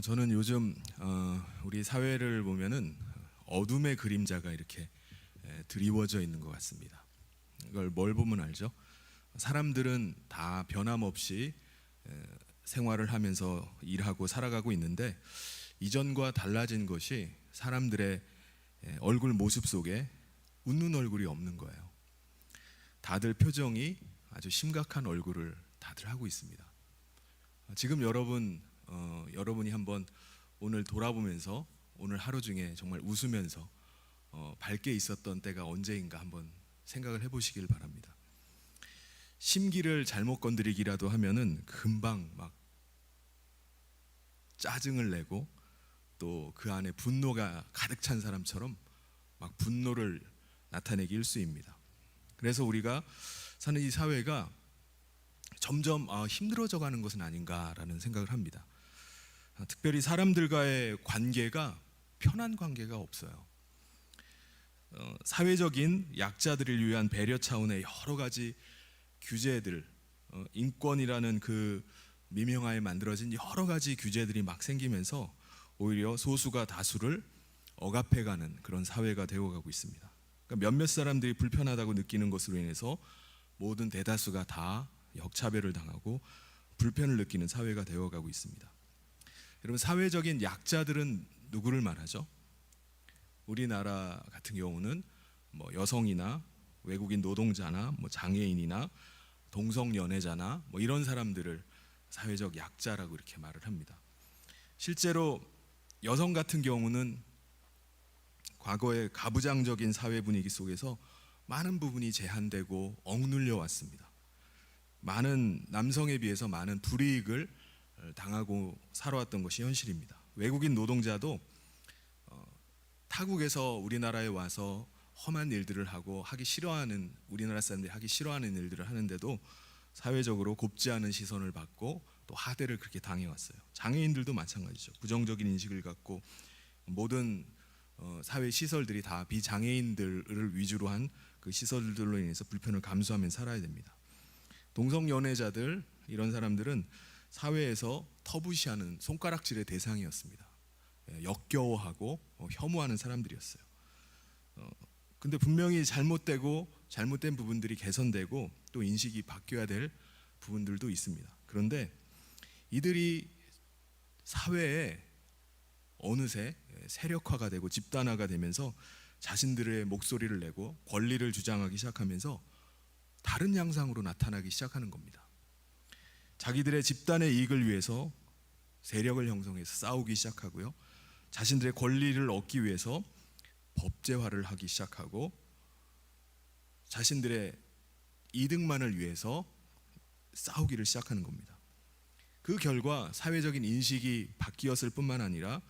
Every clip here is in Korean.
저는 요즘 우리 사회를 보면은 어둠의 그림자가 이렇게 드리워져 있는 것 같습니다. 이걸 뭘 보면 알죠? 사람들은 다 변함없이 생활을 하면서 일하고 살아가고 있는데 이전과 달라진 것이 사람들의 얼굴 모습 속에 웃는 얼굴이 없는 거예요. 다들 표정이 아주 심각한 얼굴을 다들 하고 있습니다. 지금 여러분이 한번 오늘 돌아보면서 오늘 하루 중에 정말 웃으면서 밝게 있었던 때가 언제인가 한번 생각을 해보시길 바랍니다. 심기를 잘못 건드리기라도 하면은 금방 막 짜증을 내고 또 그 안에 분노가 가득 찬 사람처럼 막 분노를 나타내기 일쑤입니다. 그래서 우리가 사는 이 사회가 점점 힘들어져 가는 것은 아닌가라는 생각을 합니다. 특별히 사람들과의 관계가 편한 관계가 없어요. 사회적인 약자들을 위한 배려 차원의 여러 가지 규제들, 인권이라는 그 미명하에 만들어진 여러 가지 규제들이 막 생기면서 오히려 소수가 다수를 억압해가는 그런 사회가 되어가고 있습니다. 그러니까 몇몇 사람들이 불편하다고 느끼는 것으로 인해서 모든 대다수가 다 역차별을 당하고 불편을 느끼는 사회가 되어가고 있습니다. 여러분, 사회적인 약자들은 누구를 말하죠? 우리나라 같은 경우는 뭐 여성이나 외국인 노동자나 뭐 장애인이나 동성연애자나 뭐 이런 사람들을 사회적 약자라고 이렇게 말을 합니다. 실제로 여성 같은 경우는 과거의 가부장적인 사회 분위기 속에서 많은 부분이 제한되고 억눌려 왔습니다. 많은 남성에 비해서 많은 불이익을 당하고 살아왔던 것이 현실입니다. 외국인 노동자도 타국에서 우리나라에 와서 험한 일들을 하고 하기 싫어하는, 우리나라 사람들이 하기 싫어하는 일들을 하는데도 사회적으로 곱지 않은 시선을 받고 또 하대를 그렇게 당해왔어요. 장애인들도 마찬가지죠. 부정적인 인식을 갖고 모든 사회 시설들이 다 비장애인들을 위주로 한 그 시설들로 인해서 불편을 감수하며 살아야 됩니다. 동성연애자들, 이런 사람들은 사회에서 터부시하는 손가락질의 대상이었습니다. 역겨워하고 혐오하는 사람들이었어요. 근데 분명히 잘못된 부분들이 개선되고 또 인식이 바뀌어야 될 부분들도 있습니다. 그런데 이들이 사회에 어느새 세력화가 되고 집단화가 되면서 자신들의 목소리를 내고 권리를 주장하기 시작하면서 다른 양상으로 나타나기 시작하는 겁니다. 자기들의 집단의 이익을 위해서 세력을 형성해서 싸우기 시작하고요. 자신들의 권리를 얻기 위해서 법제화를 하기 시작하고 자신들의 이득만을 위해서 싸우기를 시작하는 겁니다. 그 결과 사회적인 인식이 바뀌었을 뿐만 아니라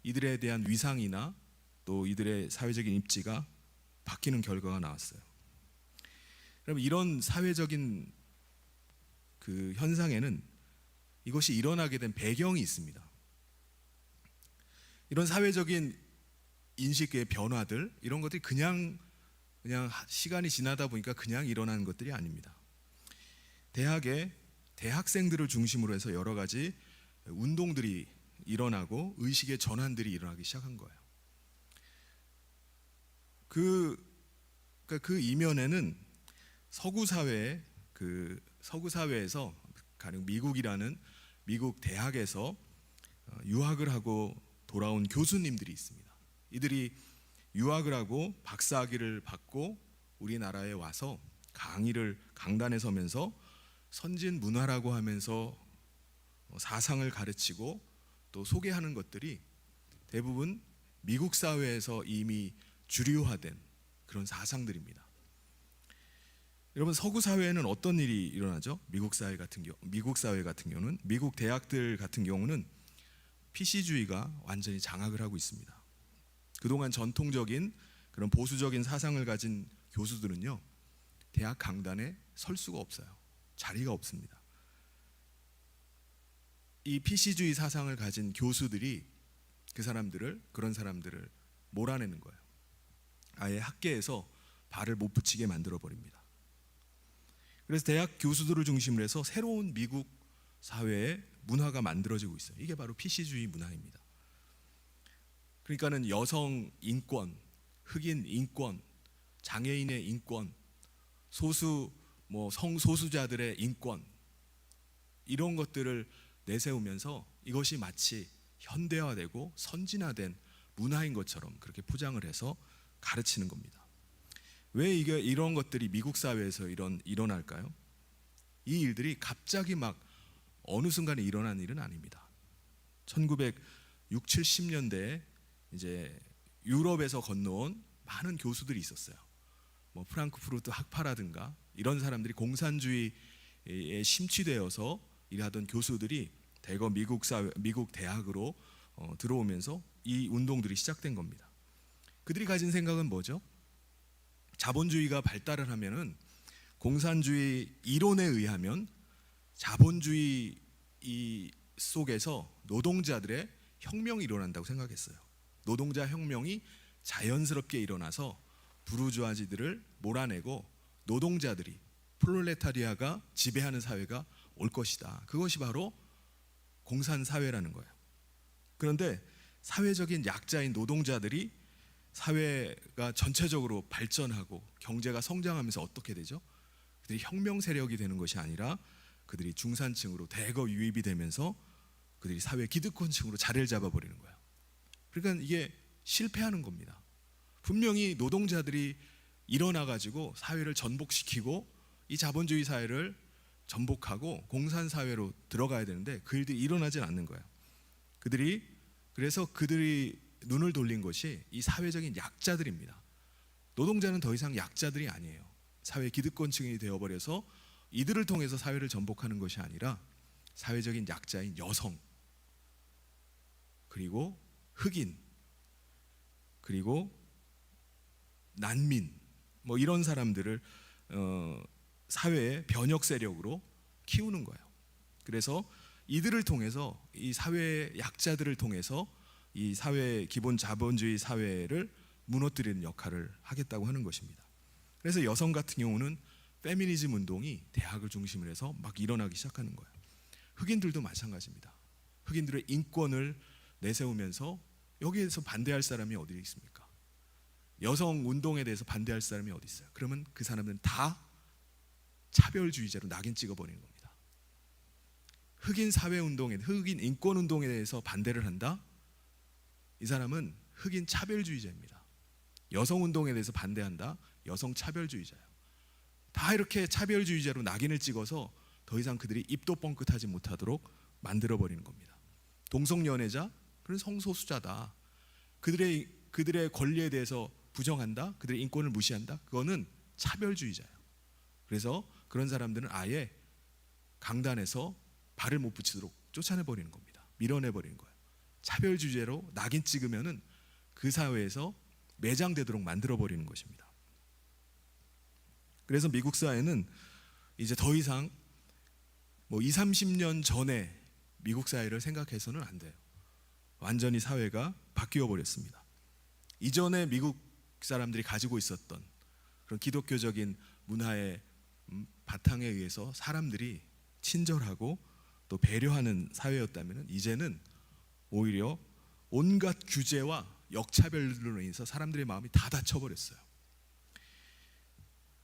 이들에 대한 위상이나 또 이들의 사회적인 입지가 바뀌는 결과가 나왔어요. 그럼 이런 사회적인 그 현상에는 이것이 일어나게 된 배경이 있습니다. 이런 사회적인 인식의 변화들, 이런 것들이 그냥 시간이 지나다 보니까 그냥 일어나는 것들이 아닙니다. 대학에 대학생들을 중심으로 해서 여러 가지 운동들이 일어나고 의식의 전환들이 일어나기 시작한 거예요. 그 이면에는 서구 사회에서 가령 미국이라는 미국 대학에서 유학을 하고 돌아온 교수님들이 있습니다. 이들이 유학을 하고 박사학위를 받고 우리나라에 와서 강단에 서면서 선진 문화라고 하면서 사상을 가르치고 또 소개하는 것들이 대부분 미국 사회에서 이미 주류화된 그런 사상들입니다. 여러분, 서구 사회에는 어떤 일이 일어나죠? 미국 사회 같은 경우는, 미국 대학들 같은 경우는 PC주의가 완전히 장악을 하고 있습니다. 그동안 전통적인 그런 보수적인 사상을 가진 교수들은요, 대학 강단에 설 수가 없어요. 자리가 없습니다. 이 PC주의 사상을 가진 교수들이 그런 사람들을 몰아내는 거예요. 아예 학계에서 발을 못 붙이게 만들어 버립니다. 그래서 대학 교수들을 중심으로 해서 새로운 미국 사회의 문화가 만들어지고 있어요. 이게 바로 PC주의 문화입니다. 그러니까는 여성 인권, 흑인 인권, 장애인의 인권, 성소수자들의 인권, 이런 것들을 내세우면서 이것이 마치 현대화되고 선진화된 문화인 것처럼 그렇게 포장을 해서 가르치는 겁니다. 왜 이런 것들이 미국 사회에서 일어날까요? 이 일들이 갑자기 막 어느 순간에 일어난 일은 아닙니다. 1960, 70년대에 이제 유럽에서 건너온 많은 교수들이 있었어요. 프랑크푸르트 학파라든가 이런 사람들이 공산주의에 심취되어서 일하던 교수들이 대거 미국 대학으로 들어오면서 이 운동들이 시작된 겁니다. 그들이 가진 생각은 뭐죠? 자본주의가 발달을 하면은 공산주의 이론에 의하면 자본주의 속에서 노동자들의 혁명이 일어난다고 생각했어요. 노동자 혁명이 자연스럽게 일어나서 부르주아지들을 몰아내고 노동자들이 프롤레타리아가 지배하는 사회가 올 것이다. 그것이 바로 공산사회라는 거예요. 그런데 사회적인 약자인 노동자들이 사회가 전체적으로 발전하고 경제가 성장하면서 어떻게 되죠? 그들이 혁명 세력이 되는 것이 아니라 그들이 중산층으로 대거 유입이 되면서 그들이 사회 기득권층으로 자리를 잡아버리는 거예요. 그러니까 이게 실패하는 겁니다. 분명히 노동자들이 일어나가지고 사회를 전복시키고 이 자본주의 사회를 전복하고 공산사회로 들어가야 되는데 그 일들이 일어나질 않는 거예요. 그래서 그들이 눈을 돌린 것이 이 사회적인 약자들입니다. 노동자는 더 이상 약자들이 아니에요. 사회 기득권층이 되어버려서 이들을 통해서 사회를 전복하는 것이 아니라 사회적인 약자인 여성, 그리고 흑인, 그리고 난민, 이런 사람들을 사회의 변혁 세력으로 키우는 거예요. 그래서 이들을 통해서 이 사회의 약자들을 통해서 이 사회 기본 자본주의 사회를 무너뜨리는 역할을 하겠다고 하는 것입니다. 그래서 여성 같은 경우는 페미니즘 운동이 대학을 중심으로 해서 막 일어나기 시작하는 거예요. 흑인들도 마찬가지입니다. 흑인들의 인권을 내세우면서 여기에서 반대할 사람이 어디 있습니까? 여성 운동에 대해서 반대할 사람이 어디 있어요? 그러면 그 사람들은 다 차별주의자로 낙인 찍어버리는 겁니다. 흑인 사회운동에, 흑인 인권운동에 대해서 반대를 한다? 이 사람은 흑인 차별주의자입니다. 여성운동에 대해서 반대한다? 여성 차별주의자예요. 다 이렇게 차별주의자로 낙인을 찍어서 더 이상 그들이 입도 뻥끗하지 못하도록 만들어버리는 겁니다. 동성연애자? 그런 성소수자다. 그들의 권리에 대해서 부정한다? 그들의 인권을 무시한다? 그거는 차별주의자예요. 그래서 그런 사람들은 아예 강단에서 발을 못 붙이도록 쫓아내버리는 겁니다. 밀어내버리는 거예요. 차별주의자로 낙인 찍으면은 그 사회에서 매장되도록 만들어버리는 것입니다. 그래서 미국 사회는 이제 더 이상 20, 30년 전에 미국 사회를 생각해서는 안 돼요. 완전히 사회가 바뀌어 버렸습니다. 이전에 미국 사람들이 가지고 있었던 그런 기독교적인 문화의 바탕에 의해서 사람들이 친절하고 또 배려하는 사회였다면 이제는 오히려 온갖 규제와 역차별로 인해서 사람들의 마음이 다 닫혀버렸어요.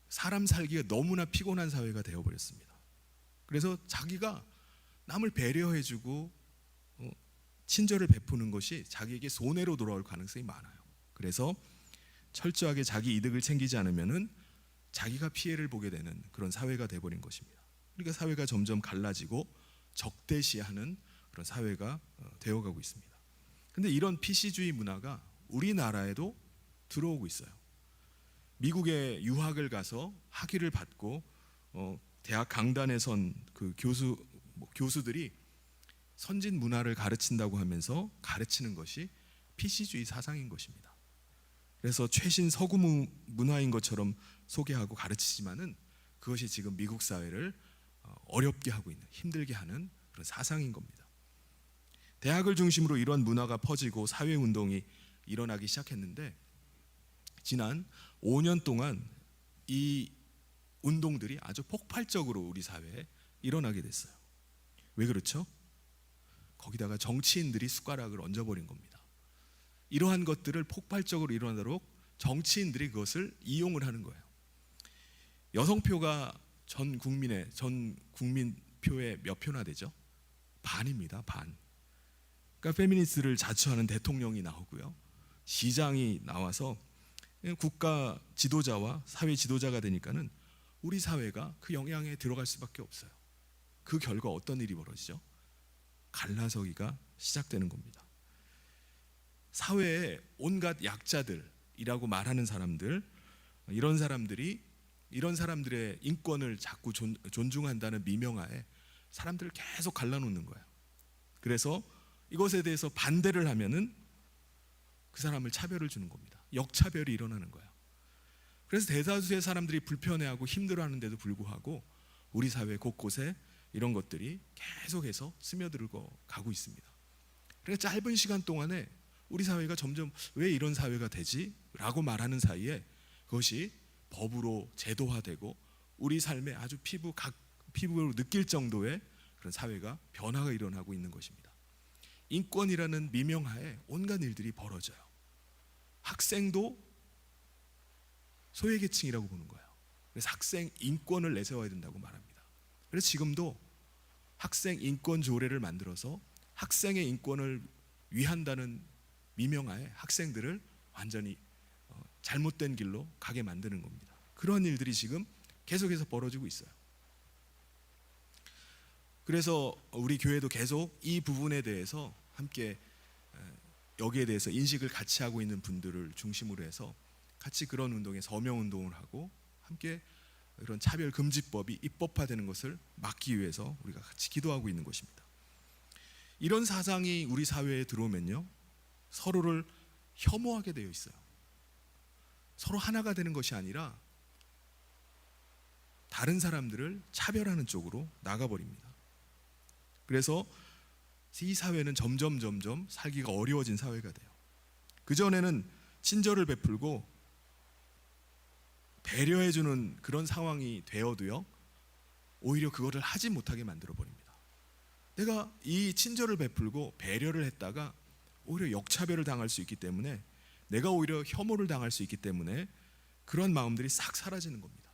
사람 살기가 너무나 피곤한 사회가 되어버렸습니다. 그래서 자기가 남을 배려해주고 친절을 베푸는 것이 자기에게 손해로 돌아올 가능성이 많아요. 그래서 철저하게 자기 이득을 챙기지 않으면은 자기가 피해를 보게 되는 그런 사회가 되어버린 것입니다. 그러니까 사회가 점점 갈라지고 적대시하는 그런 사회가 되어가고 있습니다. 그런데 이런 PC주의 문화가 우리나라에도 들어오고 있어요. 미국에 유학을 가서 학위를 받고 대학 강단에 선 그 교수들이 선진 문화를 가르친다고 하면서 가르치는 것이 PC주의 사상인 것입니다. 그래서 최신 서구 문화인 것처럼 소개하고 가르치지만은 그것이 지금 미국 사회를 어렵게 하고 있는, 힘들게 하는 그런 사상인 겁니다. 대학을 중심으로 이런 문화가 퍼지고 사회운동이 일어나기 시작했는데 지난 5년 동안 이 운동들이 아주 폭발적으로 우리 사회에 일어나게 됐어요. 왜 그렇죠? 거기다가 정치인들이 숟가락을 얹어버린 겁니다. 이러한 것들을 폭발적으로 일어나도록 정치인들이 그것을 이용을 하는 거예요. 여성표가 전 국민 표의 몇 표나 되죠? 반입니다. 반. 그러니까 페미니스트를 자처하는 대통령이 나오고요, 시장이 나와서 국가 지도자와 사회 지도자가 되니까는 우리 사회가 그 영향에 들어갈 수밖에 없어요. 그 결과 어떤 일이 벌어지죠? 갈라서기가 시작되는 겁니다. 사회에 온갖 약자들이라고 말하는 사람들, 이런 사람들의 인권을 자꾸 존중한다는 미명하에 사람들을 계속 갈라놓는 거예요. 그래서 이것에 대해서 반대를 하면은 그 사람을 차별을 주는 겁니다. 역차별이 일어나는 거예요. 그래서 대다수의 사람들이 불편해하고 힘들어하는데도 불구하고 우리 사회 곳곳에 이런 것들이 계속해서 스며들고 가고 있습니다. 그러니까 짧은 시간 동안에 우리 사회가 점점 왜 이런 사회가 되지? 라고 말하는 사이에 그것이 법으로 제도화되고 우리 삶에 아주 피부로 느낄 정도의 그런 사회가 변화가 일어나고 있는 것입니다. 인권이라는 미명하에 온갖 일들이 벌어져요. 학생도 소외계층이라고 보는 거예요. 그래서 학생 인권을 내세워야 된다고 말합니다. 그래서 지금도 학생 인권 조례를 만들어서 학생의 인권을 위한다는 미명하에 학생들을 완전히 잘못된 길로 가게 만드는 겁니다. 그런 일들이 지금 계속해서 벌어지고 있어요. 그래서 우리 교회도 계속 이 부분에 대해서 함께 여기에 대해서 인식을 같이 하고 있는 분들을 중심으로 해서 같이 그런 운동에 서명운동을 하고 함께 이런 차별금지법이 입법화되는 것을 막기 위해서 우리가 같이 기도하고 있는 것입니다. 이런 사상이 우리 사회에 들어오면요, 서로를 혐오하게 되어 있어요. 서로 하나가 되는 것이 아니라 다른 사람들을 차별하는 쪽으로 나가버립니다. 그래서 이 사회는 점점 살기가 어려워진 사회가 돼요. 그전에는 친절을 베풀고 배려해주는 그런 상황이 되어도요, 오히려 그거를 하지 못하게 만들어버립니다. 내가 이 친절을 베풀고 배려를 했다가 오히려 역차별을 당할 수 있기 때문에, 내가 오히려 혐오를 당할 수 있기 때문에 그런 마음들이 싹 사라지는 겁니다.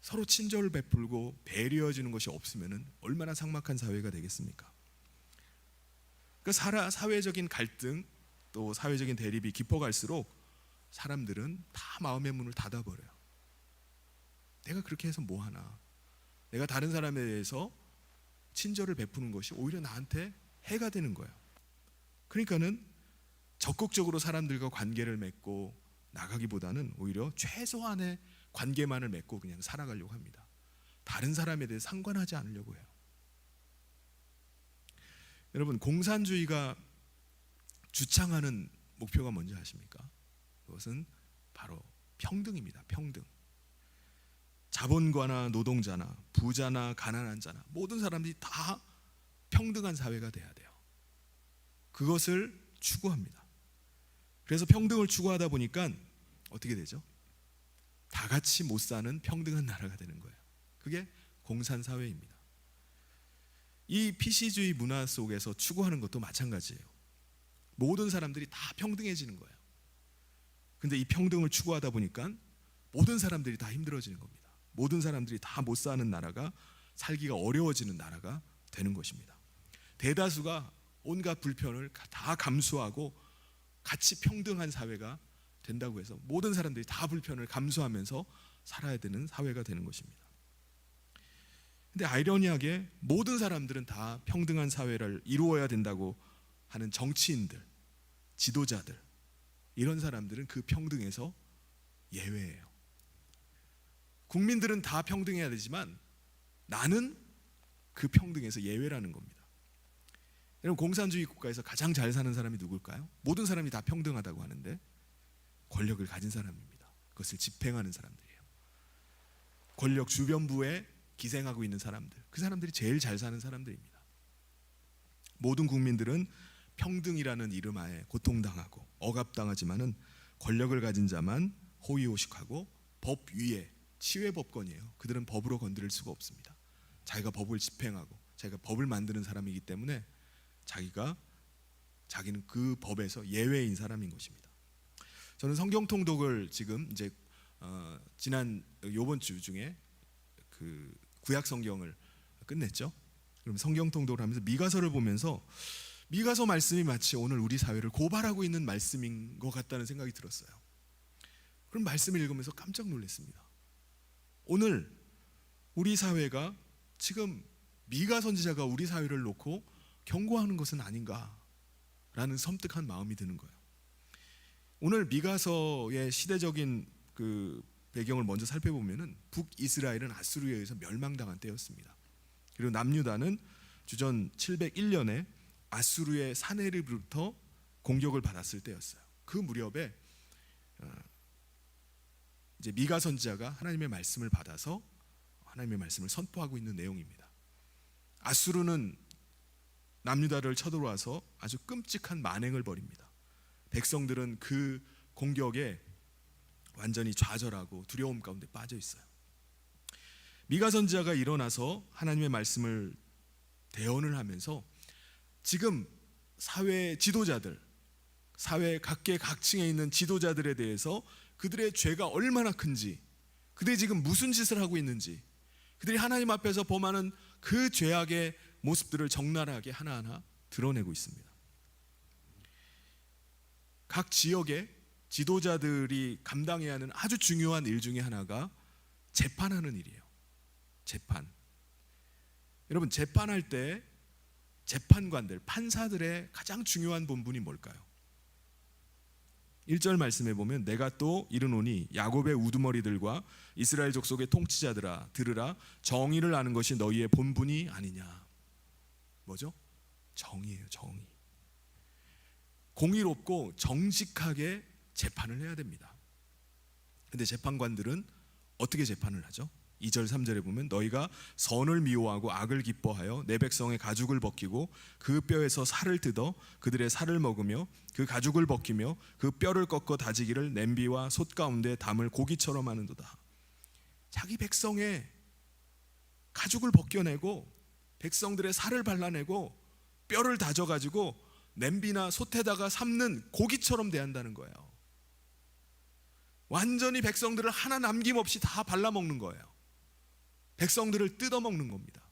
서로 친절을 베풀고 배려해주는 것이 없으면 얼마나 삭막한 사회가 되겠습니까? 그러니까 사회적인 갈등 또 사회적인 대립이 깊어갈수록 사람들은 다 마음의 문을 닫아버려요. 내가 그렇게 해서 뭐하나, 내가 다른 사람에 대해서 친절을 베푸는 것이 오히려 나한테 해가 되는 거예요. 그러니까는 적극적으로 사람들과 관계를 맺고 나가기보다는 오히려 최소한의 관계만을 맺고 그냥 살아가려고 합니다. 다른 사람에 대해 상관하지 않으려고 해요. 여러분, 공산주의가 주창하는 목표가 뭔지 아십니까? 그것은 바로 평등입니다. 평등. 자본가나 노동자나 부자나 가난한 자나 모든 사람들이 다 평등한 사회가 돼야 돼요. 그것을 추구합니다. 그래서 평등을 추구하다 보니까 어떻게 되죠? 다 같이 못 사는 평등한 나라가 되는 거예요. 그게 공산사회입니다. 이 PC주의 문화 속에서 추구하는 것도 마찬가지예요. 모든 사람들이 다 평등해지는 거예요. 근데 이 평등을 추구하다 보니까 모든 사람들이 다 힘들어지는 겁니다. 모든 사람들이 다 못 사는 나라가, 살기가 어려워지는 나라가 되는 것입니다. 대다수가 온갖 불편을 다 감수하고 같이 평등한 사회가 된다고 해서 모든 사람들이 다 불편을 감수하면서 살아야 되는 사회가 되는 것입니다. 근데 아이러니하게 모든 사람들은 다 평등한 사회를 이루어야 된다고 하는 정치인들, 지도자들, 이런 사람들은 그 평등에서 예외예요. 국민들은 다 평등해야 되지만 나는 그 평등에서 예외라는 겁니다. 여러분, 공산주의 국가에서 가장 잘 사는 사람이 누굴까요? 모든 사람이 다 평등하다고 하는데 권력을 가진 사람입니다. 그것을 집행하는 사람들이에요. 권력 주변부에 기생하고 있는 사람들, 그 사람들이 제일 잘 사는 사람들입니다. 모든 국민들은 평등이라는 이름 하에 고통당하고 억압당하지만은 권력을 가진 자만 호의호식하고 법 위에 치외법권이에요. 그들은 법으로 건드릴 수가 없습니다. 자기가 법을 집행하고 자기가 법을 만드는 사람이기 때문에 자기는 그 법에서 예외인 사람인 것입니다. 저는 성경 통독을 지금 이제 지난 요번 주 중에 그 구약 성경을 끝냈죠. 그럼 성경 통독을 하면서 미가서를 보면서 미가서 말씀이 마치 오늘 우리 사회를 고발하고 있는 말씀인 것 같다는 생각이 들었어요. 그럼 말씀을 읽으면서 깜짝 놀랐습니다. 오늘 우리 사회가 지금 미가 선지자가 우리 사회를 놓고 경고하는 것은 아닌가라는 섬뜩한 마음이 드는 거예요. 오늘 미가서의 시대적인 그 배경을 먼저 살펴보면은 북이스라엘은 아수르에 의해서 멸망당한 때였습니다. 그리고 남유다는 주전 701년에 아수르의 사네립으로부터 공격을 받았을 때였어요. 그 무렵에 이제 미가 선지자가 하나님의 말씀을 받아서 하나님의 말씀을 선포하고 있는 내용입니다. 아수르는 남유다를 쳐들어와서 아주 끔찍한 만행을 벌입니다. 백성들은 그 공격에 완전히 좌절하고 두려움 가운데 빠져 있어요. 미가 선지자가 일어나서 하나님의 말씀을 대언을 하면서 지금 사회 지도자들, 사회 각계각층에 있는 지도자들에 대해서 그들의 죄가 얼마나 큰지, 그들이 지금 무슨 짓을 하고 있는지, 그들이 하나님 앞에서 범하는 그 죄악의 모습들을 적나라하게 하나하나 드러내고 있습니다. 각 지역의 지도자들이 감당해야 하는 아주 중요한 일 중에 하나가 재판하는 일이에요. 재판. 여러분, 재판할 때 재판관들, 판사들의 가장 중요한 본분이 뭘까요? 1절 말씀에 보면 내가 또 이르노니 야곱의 우두머리들과 이스라엘 족속의 통치자들아 들으라, 정의를 아는 것이 너희의 본분이 아니냐. 뭐죠? 정의예요. 정의. 공의롭고 정직하게 재판을 해야 됩니다. 근데 재판관들은 어떻게 재판을 하죠? 2절 3절에 보면 너희가 선을 미워하고 악을 기뻐하여 내 백성의 가죽을 벗기고 그 뼈에서 살을 뜯어 그들의 살을 먹으며 그 가죽을 벗기며 그 뼈를 꺾어 다지기를 냄비와 솥 가운데 담을 고기처럼 하는도다. 자기 백성의 가죽을 벗겨내고 백성들의 살을 발라내고 뼈를 다져가지고 냄비나 솥에다가 삶는 고기처럼 대한다는 거예요. 완전히 백성들을 하나 남김없이 다 발라먹는 거예요. 백성들을 뜯어먹는 겁니다.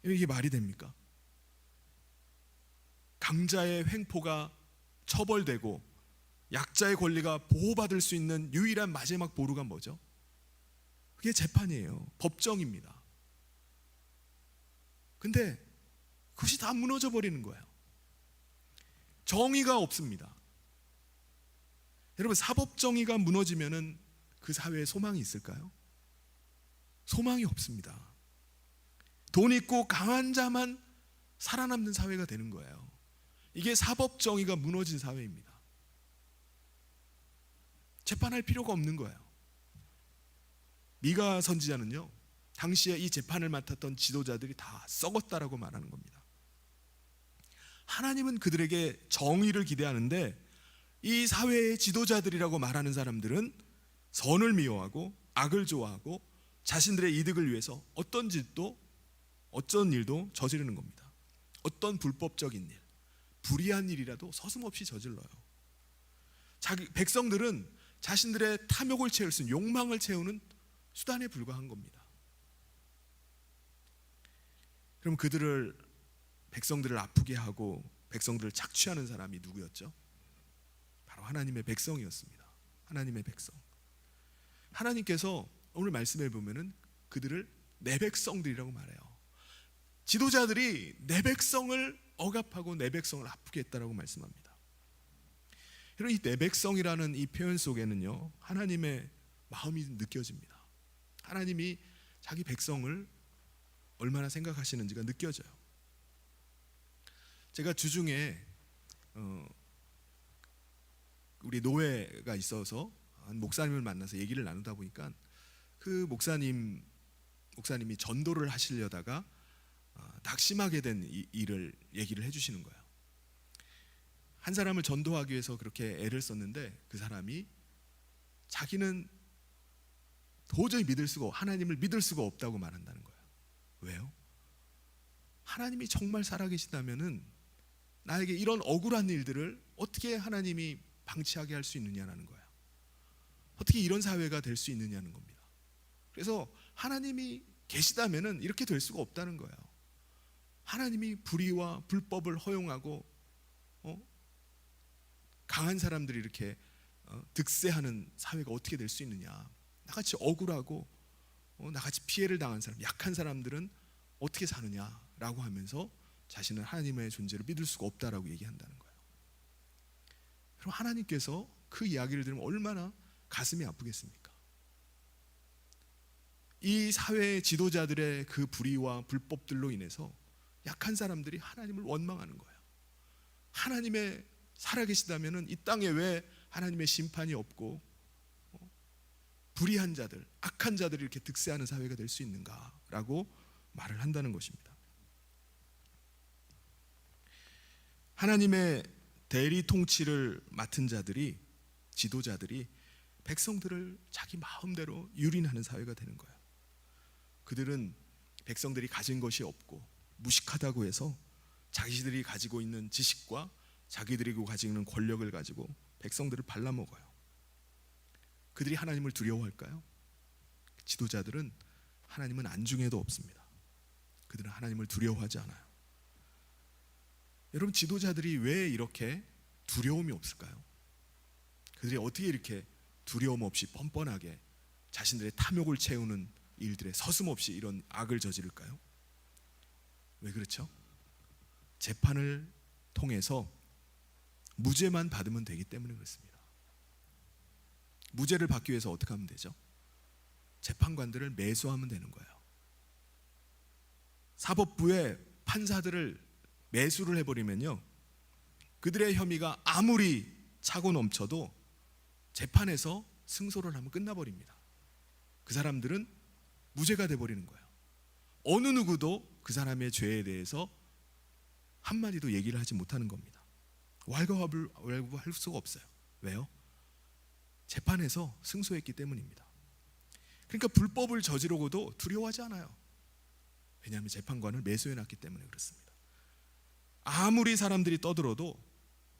이게 말이 됩니까? 강자의 횡포가 처벌되고 약자의 권리가 보호받을 수 있는 유일한 마지막 보루가 뭐죠? 그게 재판이에요. 법정입니다. 근데 그것이 다 무너져 버리는 거예요. 정의가 없습니다. 여러분, 사법 정의가 무너지면은 그 사회에 소망이 있을까요? 소망이 없습니다. 돈 있고 강한 자만 살아남는 사회가 되는 거예요. 이게 사법 정의가 무너진 사회입니다. 재판할 필요가 없는 거예요. 미가 선지자는요, 당시에 이 재판을 맡았던 지도자들이 다 썩었다라고 말하는 겁니다. 하나님은 그들에게 정의를 기대하는데 이 사회의 지도자들이라고 말하는 사람들은 선을 미워하고 악을 좋아하고 자신들의 이득을 위해서 어떤 일도 저지르는 겁니다. 어떤 불법적인 일, 불의한 일이라도 서슴없이 저질러요. 백성들은 자신들의 탐욕을 채울 수 있는, 욕망을 채우는 수단에 불과한 겁니다. 그럼 백성들을 아프게 하고 백성들을 착취하는 사람이 누구였죠? 바로 하나님의 백성이었습니다. 하나님의 백성. 하나님께서 오늘 말씀에 보면은 그들을 내 백성들이라고 말해요. 지도자들이 내 백성을 억압하고 내 백성을 아프게 했다라고 말씀합니다. 여러분, 이 내 백성이라는 이 표현 속에는요, 하나님의 마음이 느껴집니다. 하나님이 자기 백성을 얼마나 생각하시는지가 느껴져요. 제가 주중에 우리 노회가 있어서 한 목사님을 만나서 얘기를 나누다 보니까 그 목사님이 전도를 하시려다가 낙심하게 된 일을 얘기를 해주시는 거예요. 한 사람을 전도하기 위해서 그렇게 애를 썼는데 그 사람이 자기는 도저히 하나님을 믿을 수가 없다고 말한다는 거예요. 왜요? 하나님이 정말 살아계시다면은 나에게 이런 억울한 일들을 어떻게 하나님이 방치하게 할 수 있느냐는 거야. 어떻게 이런 사회가 될 수 있느냐는 겁니다. 그래서 하나님이 계시다면은 이렇게 될 수가 없다는 거예요. 하나님이 불의와 불법을 허용하고 강한 사람들이 이렇게 득세하는 사회가 어떻게 될 수 있느냐. 나같이 억울하고 나같이 피해를 당한 사람, 약한 사람들은 어떻게 사느냐라고 하면서 자신은 하나님의 존재를 믿을 수가 없다라고 얘기한다는 거예요. 그럼 하나님께서 그 이야기를 들으면 얼마나 가슴이 아프겠습니까? 이 사회의 지도자들의 그 불의와 불법들로 인해서 약한 사람들이 하나님을 원망하는 거예요. 하나님의 살아계시다면은 이 땅에 왜 하나님의 심판이 없고 불의한 자들, 악한 자들이 이렇게 득세하는 사회가 될 수 있는가라고 말을 한다는 것입니다. 하나님의 대리 통치를 맡은 자들이, 지도자들이 백성들을 자기 마음대로 유린하는 사회가 되는 거예요. 그들은 백성들이 가진 것이 없고 무식하다고 해서 자기들이 가지고 있는 지식과 자기들이 가지고 있는 권력을 가지고 백성들을 발라먹어요. 그들이 하나님을 두려워할까요? 지도자들은 하나님은 안중에도 없습니다. 그들은 하나님을 두려워하지 않아요. 여러분, 지도자들이 왜 이렇게 두려움이 없을까요? 그들이 어떻게 이렇게 두려움 없이 뻔뻔하게 자신들의 탐욕을 채우는 일들에 서슴없이 이런 악을 저지를까요? 왜 그렇죠? 재판을 통해서 무죄만 받으면 되기 때문에 그렇습니다. 무죄를 받기 위해서 어떻게 하면 되죠? 재판관들을 매수하면 되는 거예요. 사법부의 판사들을 매수를 해버리면요, 그들의 혐의가 아무리 차고 넘쳐도 재판에서 승소를 하면 끝나버립니다. 그 사람들은 무죄가 돼버리는 거예요. 어느 누구도 그 사람의 죄에 대해서 한마디도 얘기를 하지 못하는 겁니다. 왈가왈부할 수가 없어요. 왜요? 재판에서 승소했기 때문입니다. 그러니까 불법을 저지르고도 두려워하지 않아요. 왜냐하면 재판관을 매수해놨기 때문에 그렇습니다. 아무리 사람들이 떠들어도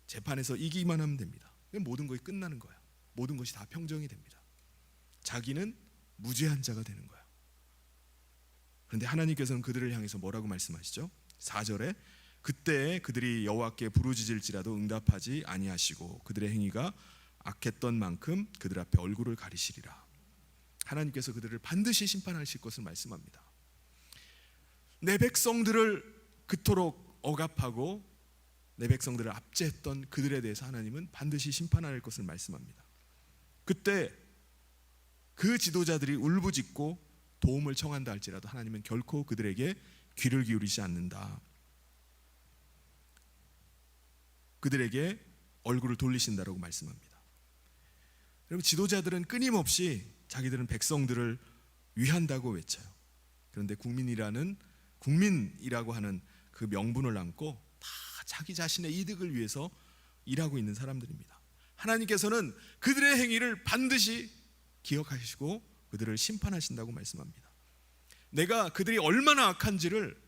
재판에서 이기기만 하면 됩니다. 모든 것이 끝나는 거예요. 모든 것이 다 평정이 됩니다. 자기는 무죄한 자가 되는 거예요. 그런데 하나님께서는 그들을 향해서 뭐라고 말씀하시죠? 4절에 그때 그들이 여호와께 부르짖을지라도 응답하지 아니하시고 그들의 행위가 악했던 만큼 그들 앞에 얼굴을 가리시리라. 하나님께서 그들을 반드시 심판하실 것을 말씀합니다. 내 백성들을 그토록 억압하고 내 백성들을 압제했던 그들에 대해서 하나님은 반드시 심판할 것을 말씀합니다. 그때 그 지도자들이 울부짖고 도움을 청한다 할지라도 하나님은 결코 그들에게 귀를 기울이지 않는다. 그들에게 얼굴을 돌리신다라고 말씀합니다. 여러분, 지도자들은 끊임없이 자기들은 백성들을 위한다고 외쳐요. 그런데 국민이라고 하는 그 명분을 안고 다 자기 자신의 이득을 위해서 일하고 있는 사람들입니다. 하나님께서는 그들의 행위를 반드시 기억하시고 그들을 심판하신다고 말씀합니다. 내가 그들이 얼마나 악한지를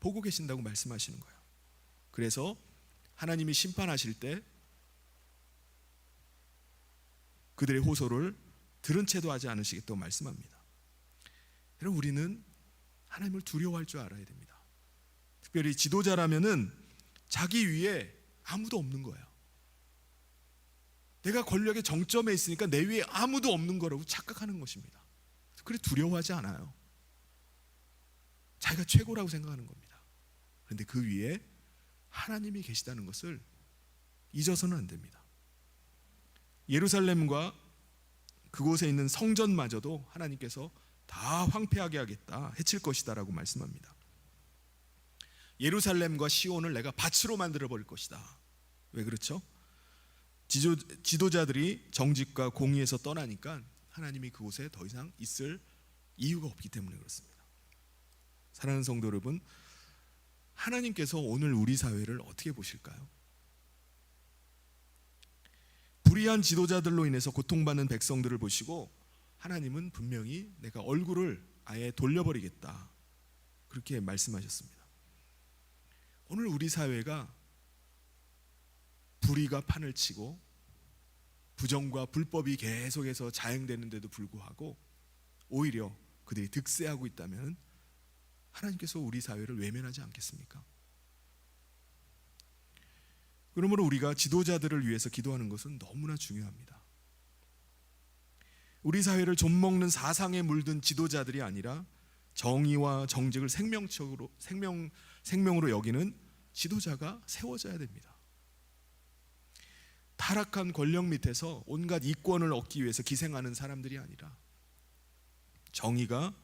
보고 계신다고 말씀하시는 거예요. 그래서 하나님이 심판하실 때 그들의 호소를 들은 채도 하지 않으시겠다고 말씀합니다. 여러분, 우리는 하나님을 두려워할 줄 알아야 됩니다. 특별히 지도자라면은 자기 위에 아무도 없는 거예요. 내가 권력의 정점에 있으니까 내 위에 아무도 없는 거라고 착각하는 것입니다. 그래 두려워하지 않아요. 자기가 최고라고 생각하는 겁니다. 그런데 그 위에 하나님이 계시다는 것을 잊어서는 안 됩니다. 예루살렘과 그곳에 있는 성전마저도 하나님께서 다 황폐하게 하겠다, 해칠 것이다 라고 말씀합니다. 예루살렘과 시온을 내가 밭으로 만들어 버릴 것이다. 왜 그렇죠? 지도자들이 정직과 공의에서 떠나니까 하나님이 그곳에 더 이상 있을 이유가 없기 때문에 그렇습니다. 사랑하는 성도 여러분, 하나님께서 오늘 우리 사회를 어떻게 보실까요? 불의한 지도자들로 인해서 고통받는 백성들을 보시고 하나님은 분명히 내가 얼굴을 아예 돌려버리겠다, 그렇게 말씀하셨습니다. 오늘 우리 사회가 불의가 판을 치고 부정과 불법이 계속해서 자행되는데도 불구하고 오히려 그들이 득세하고 있다면 하나님께서 우리 사회를 외면하지 않겠습니까? 그러므로 우리가 지도자들을 위해서 기도하는 것은 너무나 중요합니다. 우리 사회를 좀먹는 사상에 물든 지도자들이 아니라 정의와 정직을 생명으로 여기는 지도자가 세워져야 됩니다. 타락한 권력 밑에서 온갖 이권을 얻기 위해서 기생하는 사람들이 아니라 정의가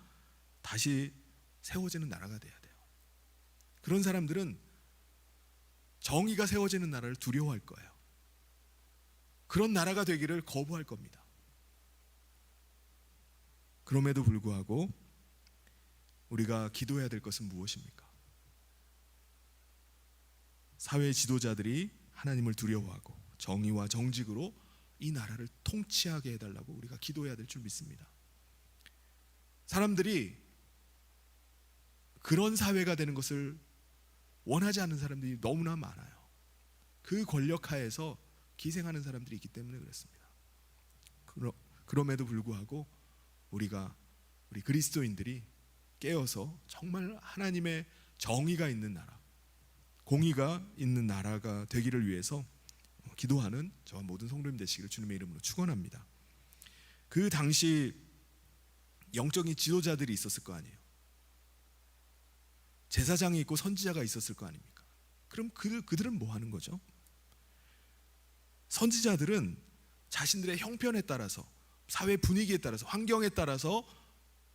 다시 세워지는 나라가 돼야 돼요. 그런 사람들은 정의가 세워지는 나라를 두려워할 거예요. 그런 나라가 되기를 거부할 겁니다. 그럼에도 불구하고 우리가 기도해야 될 것은 무엇입니까? 사회 지도자들이 하나님을 두려워하고 정의와 정직으로 이 나라를 통치하게 해달라고 우리가 기도해야 될 줄 믿습니다. 사람들이 그런 사회가 되는 것을 원하지 않는 사람들이 너무나 많아요. 그 권력 하에서 기생하는 사람들이 있기 때문에 그렇습니다. 그럼에도 불구하고 우리 그리스도인들이 깨어서 정말 하나님의 정의가 있는 나라, 공의가 있는 나라가 되기를 위해서 기도하는 저와 모든 성도님 되시기를 주님의 이름으로 축원합니다. 그 당시 영적인 지도자들이 있었을 거 아니에요. 제사장이 있고 선지자가 있었을 거 아닙니까? 그럼 그들은 뭐 하는 거죠? 선지자들은 자신들의 형편에 따라서, 사회 분위기에 따라서, 환경에 따라서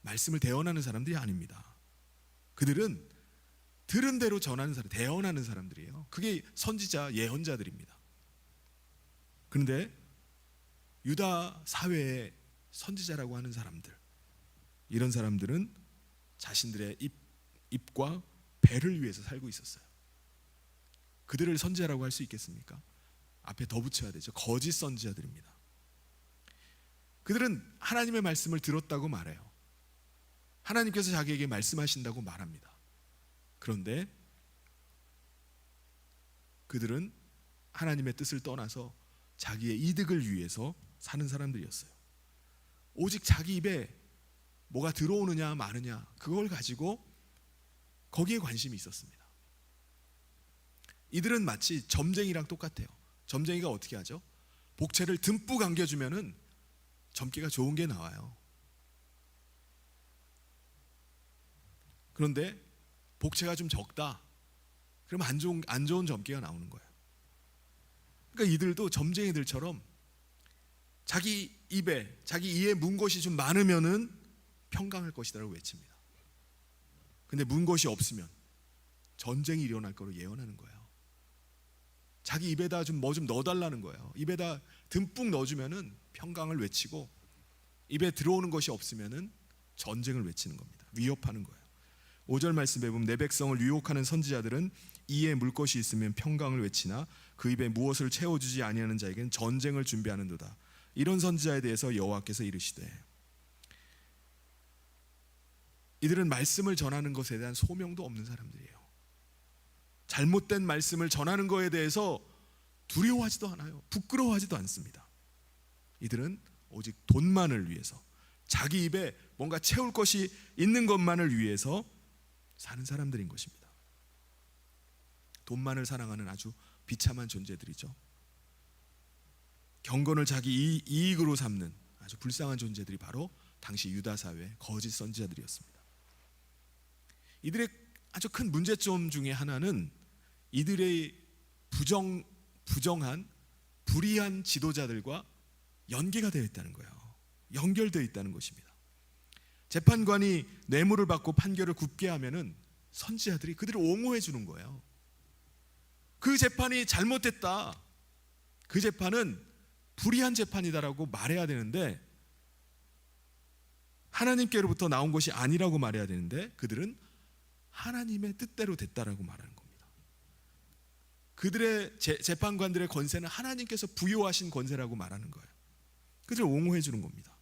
말씀을 대언하는 사람들이 아닙니다. 그들은 들은 대로 전하는 사람, 대언하는 사람들이에요. 그게 선지자, 예언자들입니다. 그런데 유다 사회의 선지자라고 하는 사람들, 이런 사람들은 자신들의 입과 배를 위해서 살고 있었어요. 그들을 선지자라고 할 수 있겠습니까? 앞에 더 붙여야 되죠. 거짓 선지자들입니다. 그들은 하나님의 말씀을 들었다고 말해요. 하나님께서 자기에게 말씀하신다고 말합니다. 그런데 그들은 하나님의 뜻을 떠나서 자기의 이득을 위해서 사는 사람들이었어요. 오직 자기 입에 뭐가 들어오느냐 마느냐, 그걸 가지고 거기에 관심이 있었습니다. 이들은 마치 점쟁이랑 똑같아요. 점쟁이가 어떻게 하죠? 복채를 듬뿍 안겨주면은 점괘가 좋은 게 나와요. 그런데 복채가 좀 적다, 그러면 안 좋은 점괘가 나오는 거예요. 그러니까 이들도 점쟁이들처럼 자기 이에 문 것이 좀 많으면은 평강할 것이다라고 외칩니다. 근데 문 것이 없으면 전쟁이 일어날 거로 예언하는 거예요. 자기 입에다 좀 뭐 좀 넣어달라는 거예요. 입에다 듬뿍 넣어주면은 평강을 외치고, 입에 들어오는 것이 없으면은 전쟁을 외치는 겁니다. 위협하는 거예요. 5절 말씀에 보면 내 백성을 유혹하는 선지자들은 이에 물 것이 있으면 평강을 외치나 그 입에 무엇을 채워주지 아니하는 자에게는 전쟁을 준비하는도다. 이런 선지자에 대해서 여호와께서 이르시되, 이들은 말씀을 전하는 것에 대한 소명도 없는 사람들이에요. 잘못된 말씀을 전하는 것에 대해서 두려워하지도 않아요. 부끄러워하지도 않습니다. 이들은 오직 돈만을 위해서, 자기 입에 뭔가 채울 것이 있는 것만을 위해서 사는 사람들인 것입니다. 돈만을 사랑하는 아주 비참한 존재들이죠. 경건을 자기 이익으로 삼는 아주 불쌍한 존재들이 바로 당시 유다 사회의 거짓 선지자들이었습니다. 이들의 아주 큰 문제점 중에 하나는 이들의 부정한 불의한 지도자들과 연계가 되어 있다는 거예요. 연결되어 있다는 것입니다. 재판관이 뇌물을 받고 판결을 굽게 하면은 선지자들이 그들을 옹호해 주는 거예요. 그 재판이 잘못됐다, 그 재판은 불의한 재판이다라고 말해야 되는데, 하나님께로부터 나온 것이 아니라고 말해야 되는데 그들은 하나님의 뜻대로 됐다라고 말하는 겁니다. 그들의 재판관들의 권세는 하나님께서 부여하신 권세라고 말하는 거예요. 그들을 옹호해 주는 겁니다.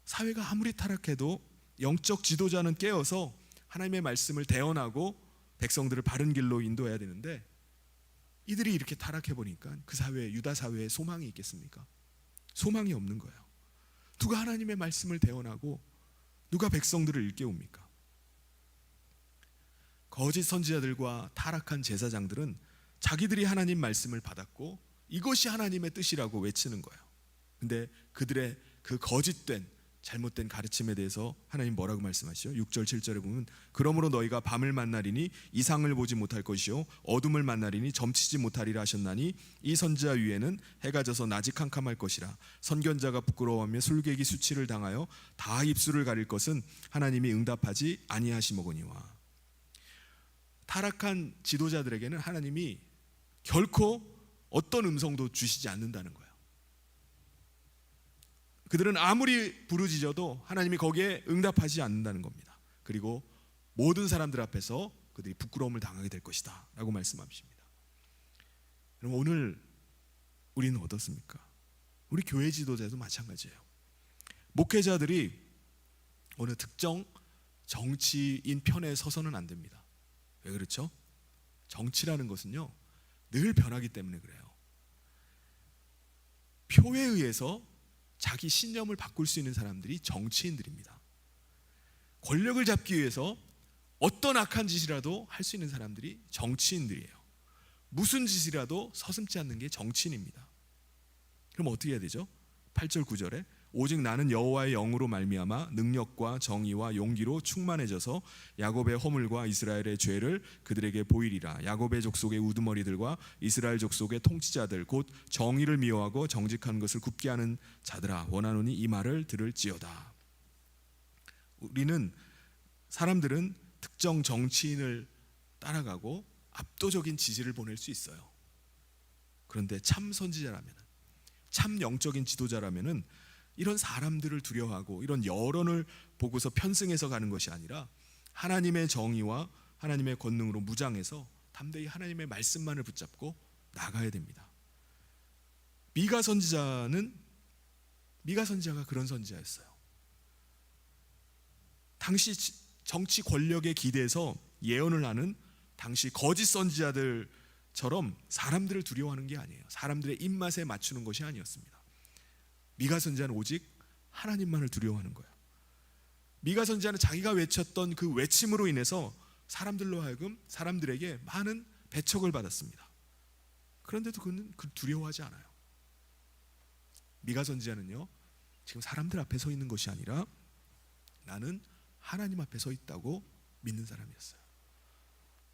사회가 아무리 타락해도 영적 지도자는 깨어서 하나님의 말씀을 대언하고 백성들을 바른 길로 인도해야 되는데 이들이 이렇게 타락해 보니까 그 사회에, 유다 사회에 소망이 있겠습니까? 소망이 없는 거예요. 누가 하나님의 말씀을 대언하고 누가 백성들을 일깨웁니까? 거짓 선지자들과 타락한 제사장들은 자기들이 하나님 말씀을 받았고 이것이 하나님의 뜻이라고 외치는 거예요. 근데 그들의 그 거짓된 잘못된 가르침에 대해서 하나님 뭐라고 말씀하시죠? 6절 7절에 보면 그러므로 너희가 밤을 만나리니 이상을 보지 못할 것이요 어둠을 만나리니 점치지 못하리라 하셨나니 이 선지자 위에는 해가 져서 낮이 캄캄할 것이라. 선견자가 부끄러워하며 술객이 수치를 당하여 다 입술을 가릴 것은 하나님이 응답하지 아니하시머거니와. 타락한 지도자들에게는 하나님이 결코 어떤 음성도 주시지 않는다는 거예요. 그들은 아무리 부르짖어도 하나님이 거기에 응답하지 않는다는 겁니다. 그리고 모든 사람들 앞에서 그들이 부끄러움을 당하게 될 것이다 라고 말씀하십니다. 여러분, 오늘 우리는 어떻습니까? 우리 교회 지도자도 마찬가지예요. 목회자들이 어느 특정 정치인 편에 서서는 안 됩니다. 왜 그렇죠? 정치라는 것은요 늘 변하기 때문에 그래요. 표에 의해서 자기 신념을 바꿀 수 있는 사람들이 정치인들입니다. 권력을 잡기 위해서 어떤 악한 짓이라도 할 수 있는 사람들이 정치인들이에요. 무슨 짓이라도 서슴지 않는 게 정치인입니다. 그럼 어떻게 해야 되죠? 8절 9절에 오직 나는 여호와의 영으로 말미암아 능력과 정의와 용기로 충만해져서 야곱의 허물과 이스라엘의 죄를 그들에게 보이리라. 야곱의 족속의 우두머리들과 이스라엘 족속의 통치자들 곧 정의를 미워하고 정직한 것을 굽게 하는 자들아 원하노니 이 말을 들을지어다. 사람들은 특정 정치인을 따라가고 압도적인 지지를 보낼 수 있어요. 그런데 참 선지자라면, 참 영적인 지도자라면은 이런 사람들을 두려워하고 이런 여론을 보고서 편승해서 가는 것이 아니라 하나님의 정의와 하나님의 권능으로 무장해서 담대히 하나님의 말씀만을 붙잡고 나가야 됩니다. 미가 선지자가 그런 선지자였어요. 당시 정치 권력에 기대서 예언을 하는 당시 거짓 선지자들처럼 사람들을 두려워하는 게 아니에요. 사람들의 입맛에 맞추는 것이 아니었습니다. 미가 선지자는 오직 하나님만을 두려워하는 거예요. 미가 선지자는 자기가 외쳤던 그 외침으로 인해서 사람들로 하여금 사람들에게 많은 배척을 받았습니다. 그런데도 그는 두려워하지 않아요. 미가 선지자는요 지금 사람들 앞에 서 있는 것이 아니라 나는 하나님 앞에 서 있다고 믿는 사람이었어요.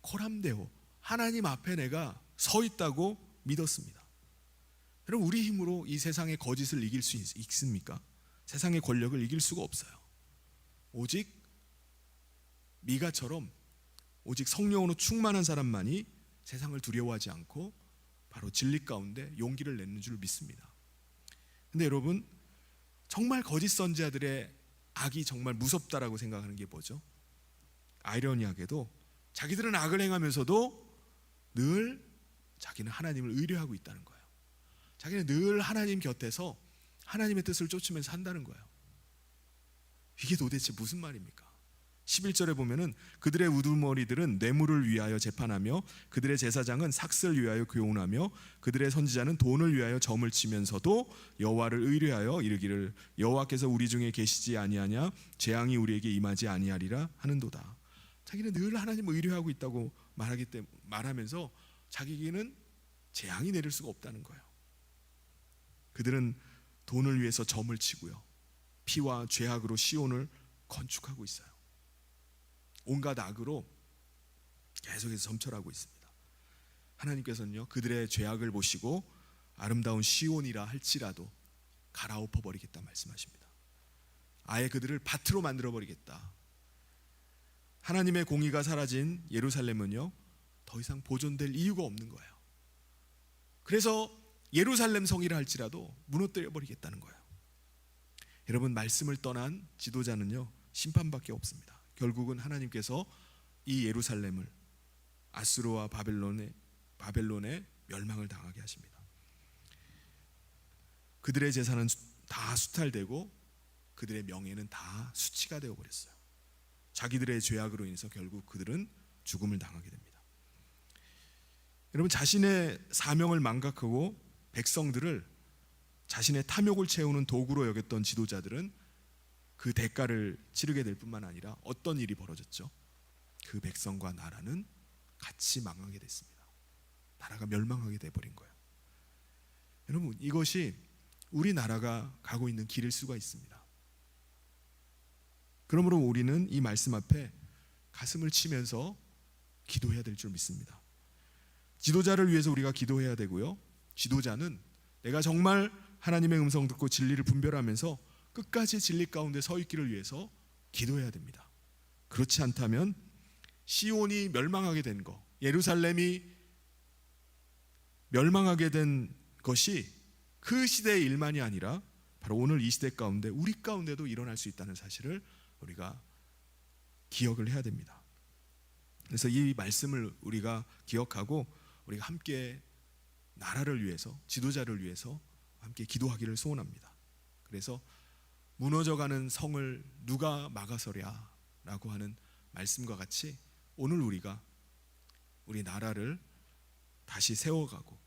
코람데오, 하나님 앞에 내가 서 있다고 믿었습니다. 여러분, 우리 힘으로 이 세상의 거짓을 이길 수 있습니까? 세상의 권력을 이길 수가 없어요. 오직 미가처럼 오직 성령으로 충만한 사람만이 세상을 두려워하지 않고 바로 진리 가운데 용기를 내는 줄 믿습니다. 근데 여러분, 정말 거짓 선지자들의 악이 정말 무섭다라고 생각하는 게 뭐죠? 아이러니하게도 자기들은 악을 행하면서도 늘 자기는 하나님을 의뢰하고 있다는 거예요. 자기는 늘 하나님 곁에서 하나님의 뜻을 쫓으면서 산다는 거예요. 이게 도대체 무슨 말입니까? 11절에 보면은 그들의 우두머리들은 뇌물을 위하여 재판하며 그들의 제사장은 삭슬을 위하여 교훈하며 그들의 선지자는 돈을 위하여 점을 치면서도 여호와를 의뢰하여 이르기를 여호와께서 우리 중에 계시지 아니하냐 재앙이 우리에게 임하지 아니하리라 하는도다. 자기는 늘 하나님을 의뢰하고 있다고 말하면서 자기에게는 재앙이 내릴 수가 없다는 거예요. 그들은 돈을 위해서 점을 치고요 피와 죄악으로 시온을 건축하고 있어요. 온갖 악으로 계속해서 점철하고 있습니다. 하나님께서는요 그들의 죄악을 보시고 아름다운 시온이라 할지라도 갈아엎어 버리겠다 말씀하십니다. 아예 그들을 밭으로 만들어 버리겠다. 하나님의 공의가 사라진 예루살렘은요 더 이상 보존될 이유가 없는 거예요. 그래서 예루살렘 성이라 할지라도 무너뜨려 버리겠다는 거예요. 여러분, 말씀을 떠난 지도자는요 심판밖에 없습니다. 결국은 하나님께서 이 예루살렘을 아수르와 바벨론의 멸망을 당하게 하십니다. 그들의 재산은 다 수탈되고 그들의 명예는 다 수치가 되어 버렸어요. 자기들의 죄악으로 인해서 결국 그들은 죽음을 당하게 됩니다. 여러분, 자신의 사명을 망각하고 백성들을 자신의 탐욕을 채우는 도구로 여겼던 지도자들은 그 대가를 치르게 될 뿐만 아니라 어떤 일이 벌어졌죠? 그 백성과 나라는 같이 망하게 됐습니다. 나라가 멸망하게 돼버린 거예요. 여러분, 이것이 우리나라가 가고 있는 길일 수가 있습니다. 그러므로 우리는 이 말씀 앞에 가슴을 치면서 기도해야 될 줄 믿습니다. 지도자를 위해서 우리가 기도해야 되고요, 지도자는 내가 정말 하나님의 음성 듣고 진리를 분별하면서 끝까지 진리 가운데 서 있기를 위해서 기도해야 됩니다. 그렇지 않다면 시온이 멸망하게 된 것, 예루살렘이 멸망하게 된 것이 그 시대의 일만이 아니라 바로 오늘 이 시대 가운데 우리 가운데도 일어날 수 있다는 사실을 우리가 기억을 해야 됩니다. 그래서 이 말씀을 우리가 기억하고 우리가 함께 나라를 위해서, 지도자를 위해서 함께 기도하기를 소원합니다. 그래서 무너져가는 성을 누가 막아서랴 라고 하는 말씀과 같이 오늘 우리가 우리 나라를 다시 세워가고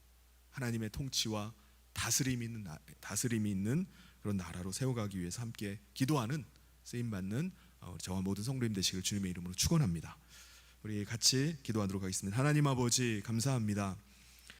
하나님의 통치와 다스림이 있는 그런 나라로 세워가기 위해서 함께 기도하는 쓰임받는 저와 모든 성도님 되시길 주님의 이름으로 축원합니다. 우리 같이 기도하도록 하겠습니다. 하나님 아버지, 감사합니다.